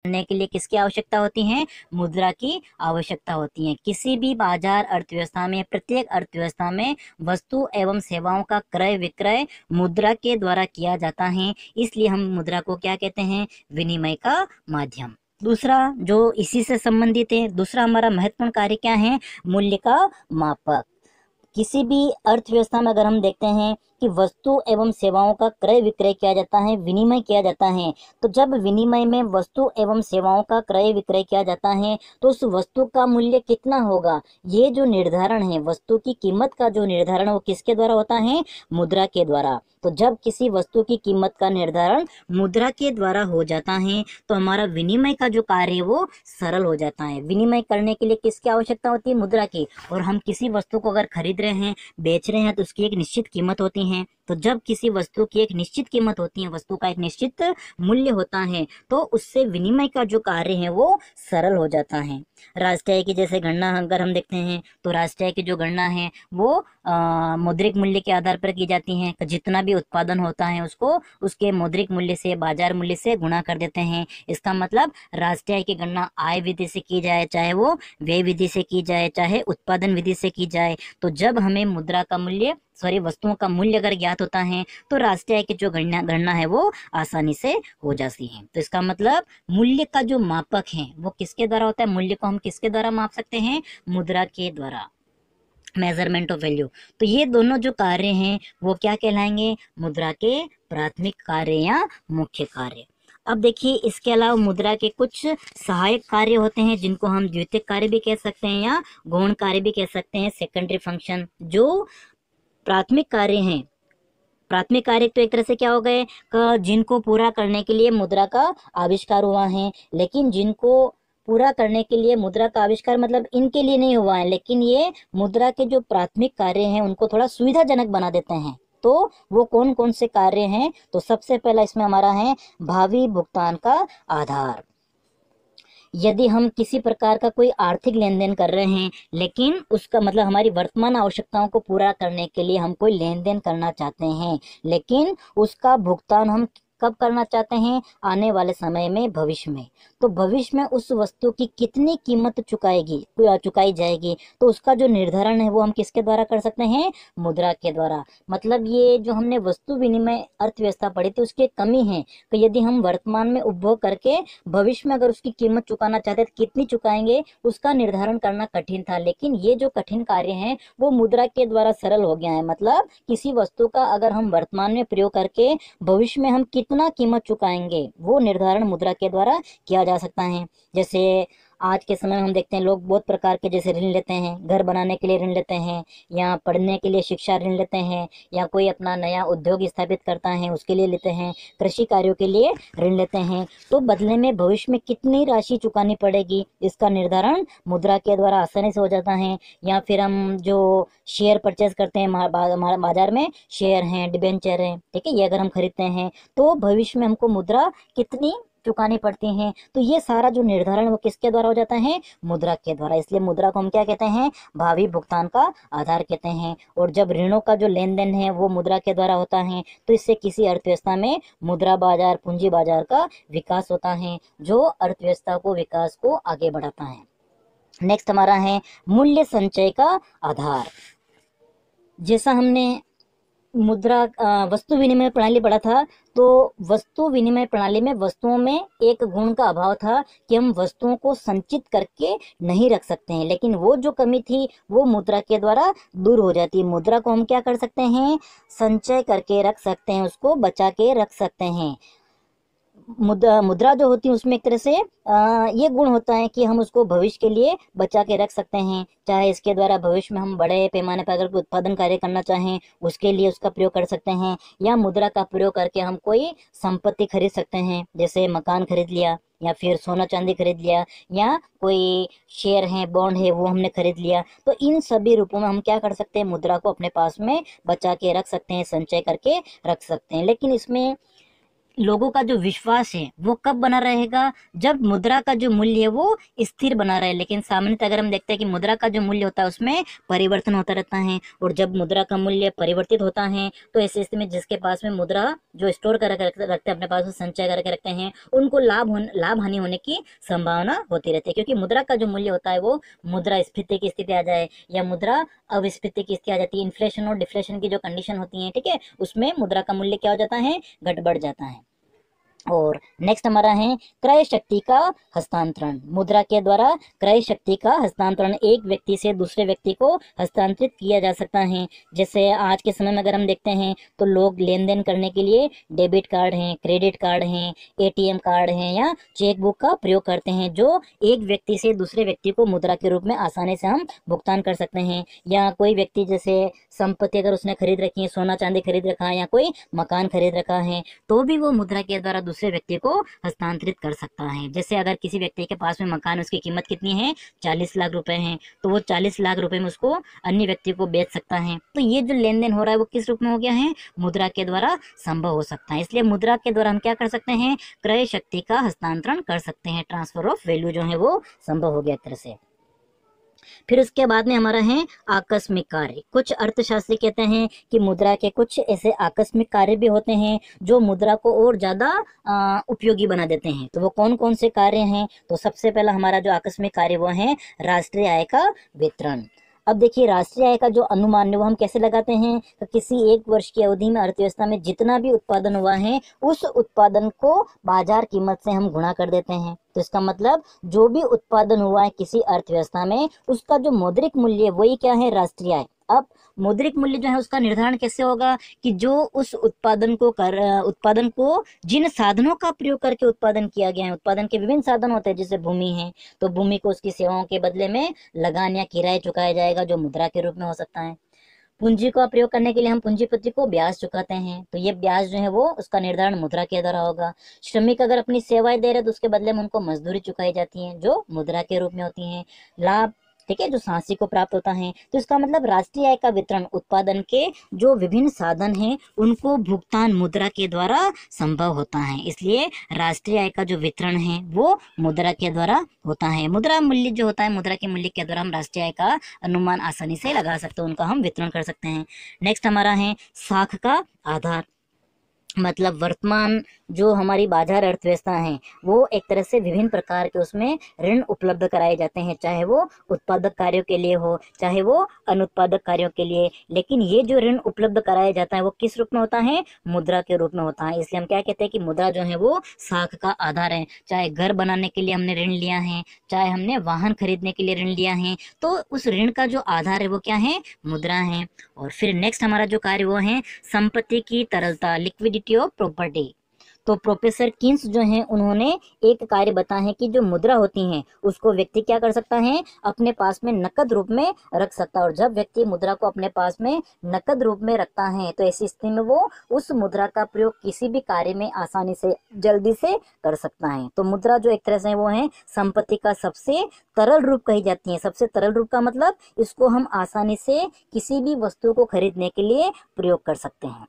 करने के लिए किसकी आवश्यकता होती है? मुद्रा की आवश्यकता होती है। किसी भी बाजार अर्थव्यवस्था में, प्रत्येक अर्थव्यवस्था में वस्तु एवं सेवाओं का क्रय विक्रय मुद्रा के द्वारा किया जाता है। इसलिए हम मुद्रा को क्या कहते हैं? विनिमय का माध्यम। दूसरा जो इसी से संबंधित है, दूसरा हमारा महत्वपूर्ण कार्य क्या है? मूल्य का मापक। किसी भी अर्थव्यवस्था में अगर हम देखते हैं कि वस्तु एवं सेवाओं का क्रय विक्रय किया जाता है, विनिमय किया जाता है, तो जब विनिमय में वस्तु एवं सेवाओं का क्रय विक्रय किया जाता है तो उस वस्तु का मूल्य कितना होगा, ये जो निर्धारण है, वस्तु की कीमत का जो निर्धारण वो किसके द्वारा होता है? मुद्रा के द्वारा। तो जब किसी वस्तु की कीमत का निर्धारण मुद्रा के द्वारा हो जाता है तो हमारा विनिमय का जो कार्य है वो सरल हो जाता है। विनिमय करने के लिए किसकी आवश्यकता होती है? मुद्रा की। और हम किसी वस्तु को अगर खरीद रहे हैं, बेच रहे हैं, तो उसकी एक निश्चित कीमत होती है। तो जब किसी वस्तु की एक निश्चित कीमत होती है, वस्तु का एक निश्चित मूल्य होता है, तो उससे विनिमय का जो कार्य है वो सरल हो जाता है। राष्ट्रीय की जैसे गणना अगर हम देखते हैं तो राष्ट्रीय की जो गणना है वो मौद्रिक मूल्य के आधार पर की जाती है। तो जितना भी उत्पादन होता है उसको उसके मौद्रिक मूल्य से, बाजार मूल्य से गुणा कर देते हैं। इसका मतलब राष्ट्रीय की गणना आय विधि से की जाए, चाहे वो व्यय विधि से की जाए, चाहे उत्पादन विधि से की जाए, तो जब हमें मुद्रा का मूल्य वस्तुओं का मूल्य अगर ज्ञात होता है तो राष्ट्रीय की जो गणना है वो आसानी से हो जाती है। तो इसका मतलब मूल्य का जो मापक है वो किसके द्वारा होता है? मूल्य को हम किसके द्वारा माप सकते हैं? मुद्रा के द्वारा, मेजरमेंट ऑफ वैल्यू। तो ये दोनों जो कार्य हैं वो क्या कहलाएंगे? मुद्रा के प्राथमिक कार्य या मुख्य कार्य। अब देखिए, इसके अलावा मुद्रा के कुछ सहायक कार्य होते हैं जिनको हम द्वितीयक कार्य भी कह सकते हैं या गौण कार्य भी कह सकते हैं, सेकेंडरी फंक्शन। जो प्राथमिक कार्य हैं, प्राथमिक कार्य तो एक तरह से क्या हो गए, जिनको पूरा करने के लिए मुद्रा का आविष्कार हुआ है, लेकिन जिनको पूरा करने के लिए मुद्रा का आविष्कार मतलब इनके लिए नहीं हुआ है, लेकिन ये मुद्रा के जो प्राथमिक कार्य हैं उनको थोड़ा सुविधाजनक बना देते हैं। तो वो कौन कौन से कार्य हैं? तो सबसे पहला इसमें हमारा है भावी भुगतान का आधार। यदि हम किसी प्रकार का कोई आर्थिक लेन देन कर रहे हैं, लेकिन उसका मतलब हमारी वर्तमान आवश्यकताओं को पूरा करने के लिए हम कोई लेन देन करना चाहते हैं, लेकिन उसका भुगतान हम कब करना चाहते हैं? आने वाले समय में, भविष्य में। तो भविष्य में उस वस्तु की कितनी कीमत चुकाई जाएगी, तो उसका जो निर्धारण है वो हम किसके द्वारा कर सकते हैं? मुद्रा के द्वारा। मतलब ये जो हमने वस्तु विनिमय अर्थव्यवस्था पढ़ी थी उसकी एक कमी है कि यदि हम वर्तमान में उपभोग करके भविष्य में अगर उसकी कीमत चुकाना चाहते तो कितनी चुकाएंगे, उसका निर्धारण करना कठिन था। लेकिन ये जो कठिन कार्य है वो मुद्रा के द्वारा सरल हो गया है। मतलब किसी वस्तु का अगर हम वर्तमान में प्रयोग करके भविष्य में हम कितना कीमत चुकाएंगे वो निर्धारण मुद्रा के द्वारा किया जा सकता है। जैसे आज के समय में हम देखते हैं लोग बहुत प्रकार के जैसे ऋण लेते हैं, घर बनाने के लिए ऋण लेते हैं, या पढ़ने के लिए शिक्षा ऋण लेते हैं, या कोई अपना नया उद्योग स्थापित करता है उसके लिए लेते हैं, कृषि कार्यों के लिए ऋण लेते हैं। तो बदले में भविष्य में कितनी राशि चुकानी पड़ेगी इसका निर्धारण मुद्रा के द्वारा आसानी से हो जाता है। या फिर हम जो शेयर परचेज करते हैं बाजार में, शेयर हैं, डिबेंचर हैं, ठीक है, ये अगर हम खरीदते हैं तो भविष्य में हमको मुद्रा कितनी चुकानी पड़ती हैं। तो ये सारा जो निर्धारण वो किसके द्वारा हो जाता है? मुद्रा के द्वारा। इसलिए मुद्रा को हम क्या कहते हैं? भावी भुगतान का आधार कहते हैं। और जब ऋणों का जो लेन देन है वो मुद्रा के द्वारा होता है तो इससे किसी अर्थव्यवस्था में मुद्रा बाजार, पूंजी बाजार का विकास होता है, जो अर्थव्यवस्था को, विकास को आगे बढ़ाता है। नेक्स्ट हमारा है मूल्य संचय का आधार। जैसा हमने वस्तु विनिमय प्रणाली पढ़ा था, तो वस्तु विनिमय प्रणाली में वस्तुओं में एक गुण का अभाव था कि हम वस्तुओं को संचित करके नहीं रख सकते हैं, लेकिन वो जो कमी थी वो मुद्रा के द्वारा दूर हो जाती है। मुद्रा को हम क्या कर सकते हैं? संचय करके रख सकते हैं, उसको बचा के रख सकते हैं। मुद्रा जो होती है उसमें एक तरह से ये गुण होता है कि हम उसको भविष्य के लिए बचा के रख सकते हैं। चाहे इसके द्वारा भविष्य में हम बड़े पैमाने पर अगर कोई उत्पादन कार्य करना चाहें उसके लिए उसका प्रयोग कर सकते हैं, या मुद्रा का प्रयोग करके हम कोई संपत्ति खरीद सकते हैं, जैसे मकान खरीद लिया, या फिर सोना चांदी खरीद लिया, या कोई शेयर है, बॉन्ड है, वो हमने खरीद लिया। तो इन सभी रूपों में हम क्या कर सकते हैं? मुद्रा को अपने पास में बचा के रख सकते हैं, संचय करके रख सकते हैं। लेकिन इसमें लोगों का जो विश्वास है वो कब बना रहेगा, जब मुद्रा का जो मूल्य है वो स्थिर बना रहे। लेकिन सामान्यतः अगर हम देखते हैं कि मुद्रा का जो मूल्य होता है उसमें परिवर्तन होता रहता है, और जब मुद्रा का मूल्य परिवर्तित होता है तो ऐसी स्थिति में जिसके पास में मुद्रा जो स्टोर कर रखते हैं अपने पास, संचय करके रखते हैं, उनको लाभ हानि होने की संभावना होती रहती है। क्योंकि मुद्रा का जो मूल्य होता है वो मुद्रास्फीति की स्थिति आ जाए या मुद्रा अविस्फीति की स्थिति आ जाती है, इन्फ्लेशन और डिफ्लेशन की जो कंडीशन होती है, ठीक है, उसमें मुद्रा का मूल्य क्या हो जाता है, घट बढ़ जाता है। और नेक्स्ट हमारा है क्रय शक्ति का हस्तांतरण। मुद्रा के द्वारा क्रय शक्ति का हस्तांतरण, एक व्यक्ति से दूसरे व्यक्ति को हस्तांतरित किया जा सकता है। जैसे आज के समय में अगर हम देखते हैं तो लोग लेन देन करने के लिए डेबिट कार्ड हैं, क्रेडिट कार्ड हैं, एटीएम कार्ड हैं या चेकबुक का प्रयोग करते हैं, जो एक व्यक्ति से दूसरे व्यक्ति को मुद्रा के रूप में आसानी से हम भुगतान कर सकते हैं। या कोई व्यक्ति जैसे संपत्ति अगर उसने खरीद रखी है, सोना चांदी खरीद रखा है या कोई मकान खरीद रखा है, तो भी वो मुद्रा के द्वारा दूसरे व्यक्ति को हस्तांतरित कर सकता है। जैसे अगर किसी व्यक्ति के पास में मकान, उसकी कीमत कितनी है, 40 लाख रुपए है, तो वो 40 लाख रुपए में उसको अन्य व्यक्ति को बेच सकता है। तो ये जो लेन देन हो रहा है वो किस रूप में हो गया है, मुद्रा के द्वारा संभव हो सकता है। इसलिए मुद्रा के द्वारा हम क्या कर सकते हैं, क्रय शक्ति का हस्तांतरण कर सकते हैं, ट्रांसफर ऑफ वैल्यू जो है वो संभव हो गया एक तरह से। फिर उसके बाद में हमारा है आकस्मिक कार्य। कुछ अर्थशास्त्री कहते हैं कि मुद्रा के कुछ ऐसे आकस्मिक कार्य भी होते हैं जो मुद्रा को और ज्यादा उपयोगी बना देते हैं। तो वो कौन कौन से कार्य हैं, तो सबसे पहला हमारा जो आकस्मिक कार्य वो है राष्ट्रीय आय का वितरण। अब देखिए, राष्ट्रीय आय का जो अनुमान है वो हम कैसे लगाते हैं, तो किसी एक वर्ष की अवधि में अर्थव्यवस्था में जितना भी उत्पादन हुआ है उस उत्पादन को बाजार कीमत से हम गुणा कर देते हैं। तो इसका मतलब जो भी उत्पादन हुआ है किसी अर्थव्यवस्था में उसका जो मौद्रिक मूल्य है वही क्या है, राष्ट्रीय आय। अब मौद्रिक मूल्य जो है उसका निर्धारण कैसे होगा, कि जो उस उत्पादन को जिन साधनों का प्रयोग करके उत्पादन किया गया है, उत्पादन के विभिन्न साधन होते हैं, जैसे भूमि है तो भूमि को उसकी सेवाओं के बदले में लगान या किराया चुकाया जाएगा जो मुद्रा के रूप में हो सकता है। पूंजी का प्रयोग करने के लिए हम पूंजीपति को ब्याज चुकाते हैं, तो ये ब्याज जो है वो उसका निर्धारण मुद्रा के द्वारा होगा। श्रमिक अगर अपनी सेवाएं दे रहे तो उसके बदले में उनको मजदूरी चुकाई जाती है जो मुद्रा के रूप में होती है। लाभ, ठीक है, जो सांसी को प्राप्त होता है। तो इसका मतलब राष्ट्रीय आय का वितरण, उत्पादन के जो विभिन्न साधन हैं उनको भुगतान मुद्रा के द्वारा संभव होता है। इसलिए राष्ट्रीय आय का जो वितरण है वो मुद्रा के द्वारा होता है। मुद्रा मूल्य जो होता है, मुद्रा के मूल्य के द्वारा हम राष्ट्रीय आय का अनुमान आसानी से लगा सकते हैं, उनका हम वितरण कर सकते हैं। नेक्स्ट हमारा है साख का आधार। मतलब वर्तमान जो हमारी बाजार अर्थव्यवस्था है वो एक तरह से विभिन्न प्रकार के उसमें ऋण उपलब्ध कराए जाते हैं, चाहे वो उत्पादक कार्यों के लिए हो चाहे वो अनुत्पादक कार्यों के लिए। लेकिन ये जो ऋण उपलब्ध कराया जाता है वो किस रूप में होता है, मुद्रा के रूप में होता है। इसलिए हम क्या कहते हैं कि मुद्रा जो है वो साख का आधार है। चाहे घर बनाने के लिए हमने ऋण लिया है, चाहे हमने वाहन खरीदने के लिए ऋण लिया है, तो उस ऋण का जो आधार है वो क्या है, मुद्रा है। और फिर नेक्स्ट हमारा जो कार्य वो है संपत्ति की तरलता, लिक्विडिटी ऑफ प्रॉपर्टी। तो प्रोफेसर किन्स जो हैं उन्होंने एक कार्य बताया है कि जो मुद्रा होती है उसको व्यक्ति क्या कर सकता है, अपने पास में नकद रूप में रख सकता है। और जब व्यक्ति मुद्रा को अपने पास में नकद रूप में रखता है तो ऐसी स्थिति में वो उस मुद्रा का प्रयोग किसी भी कार्य में आसानी से जल्दी से कर सकता है। तो मुद्रा जो एक तरह से वो है संपत्ति का सबसे तरल रूप कही जाती है। सबसे तरल रूप का मतलब इसको हम आसानी से किसी भी वस्तु को खरीदने के लिए प्रयोग कर सकते हैं।